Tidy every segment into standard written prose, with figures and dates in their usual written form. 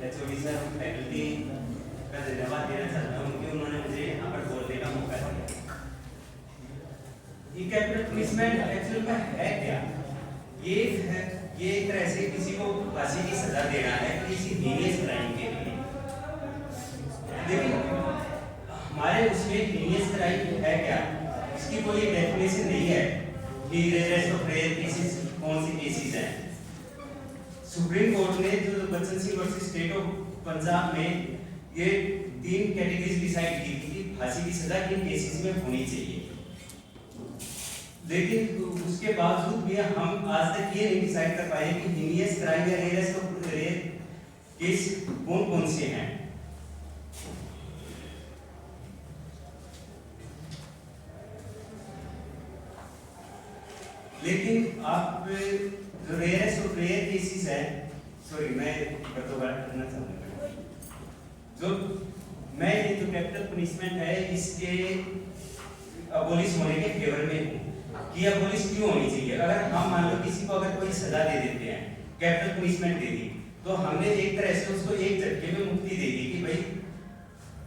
HOD sir faculty का धन्यवाद देना चाहता हूँ कि उन्होंने मुझे यहाँ पर बोलने का मौका दिया। ये कैपिटल पनिशमेंट एक्चुअल में है क्या? ये एक तरह से किसी को फांसी की सजा देना है किसी हीनियस क्राइम के लिए। लेकिन हमारे उसमें हीनियस क्राइम है क्या, इसकी कोई डेफिनेशन नहीं है कि रेस्ट ऑफ रेयर केसेस कौन से केसेस हैं। सुप्रीम कोर्ट ने जो Bachchan Singh versus state of Punjab में ये 3 कैटेगरीज डिसाइड की थी कि फांसी की सजा किन केसेस में होनी चाहिए। लेकिन उसके बावजूद भी हम आज तक ये नहीं डिसाइड कर पाए कि हीनियस क्राइम या रेयरेस्ट ऑफ रेयर केस कौन कौन से हैं। लेकिन आप जो रेयरेस्ट ऑफ रेयर केसेस है, सॉरी मैं दोबारा करना चाहूंगा, जो मैं ये जो कैपिटल पनिशमेंट है इसके अबोलिश होने के फेवर में हूँ कि अबोलिश क्यों होनी चाहिए। अगर हम मान लो किसी को अगर कोई सजा दे देते हैं, कैपिटल पनिशमेंट दे दी, तो हमने एक तरह से उसको एक झटके में मुक्ति दे दी कि भाई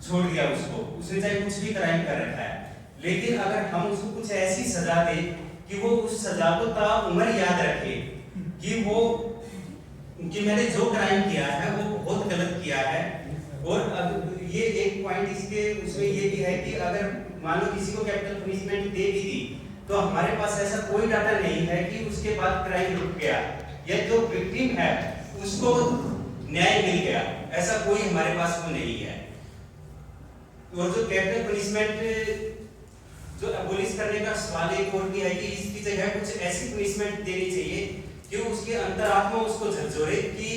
छोड़ दिया उसको, उसने चाहे कुछ भी क्राइम कर रखा है। लेकिन अगर हम उसको कुछ ऐसी सजा दे कि वो उस सजा को ताउम्र याद रखे कि मैंने जो क्राइम किया है वो बहुत गलत किया है। और अब ये एक पॉइंट इसके उसमें ये भी है कि अगर मान लो किसी को कैपिटल पनिशमेंट दे भी दी तो हमारे पास ऐसा कोई डाटा नहीं है कि उसके बाद क्राइम रुक गया या जो विक्टिम है उसको न्याय मिल गया, ऐसा कोई हमारे पास वो नहीं है। और जो कैपिटल पनिशमेंट जो अबोलिश करने का सवाल एक और भी है कि इसकी जगह कुछ ऐसी पनिशमेंट देनी चाहिए कि उसके अंतरात्मा उसको झकझोरे कि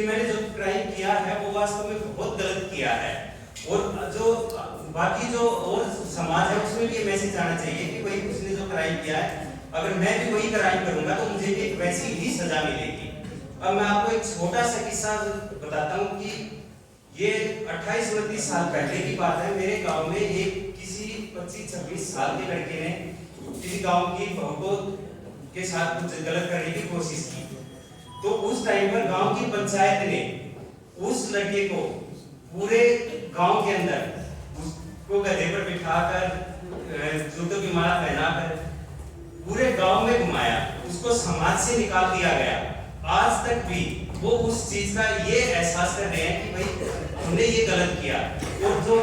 मैंने जो क्राइम किया है वो वास्तव में बहुत गलत किया है। और जो बाकी जो और समाज है उसमें भी ये मैसेज आना चाहिए कि भाई उसने जो क्राइम किया है अगर मैं भी वही क्राइम करूंगा तो मुझे एक वैसी ही सजा मिलेगी। अब मैं आपको एक छोटा सा किस्सा बताता हूँ कि ये 28-29 साल पहले की बात है। मेरे गांव में एक किसी 25-26 साल के लड़के ने किसी गांव की बहू के साथ कुछ गलत करने की कोशिश की। तो उस टाइम पर गांव की पंचायत ने उस लड़के को पूरे गांव के अंदर उसको गधे पर बिठाकर जूतों की माला पहनाकर पूरे गांव में घुमाया, उसको समाज से निकाल दिया गया। आज तक भी वो उस चीज का ये एहसास कर रहे हैं कि भाई हमने ये गलत किया। और जो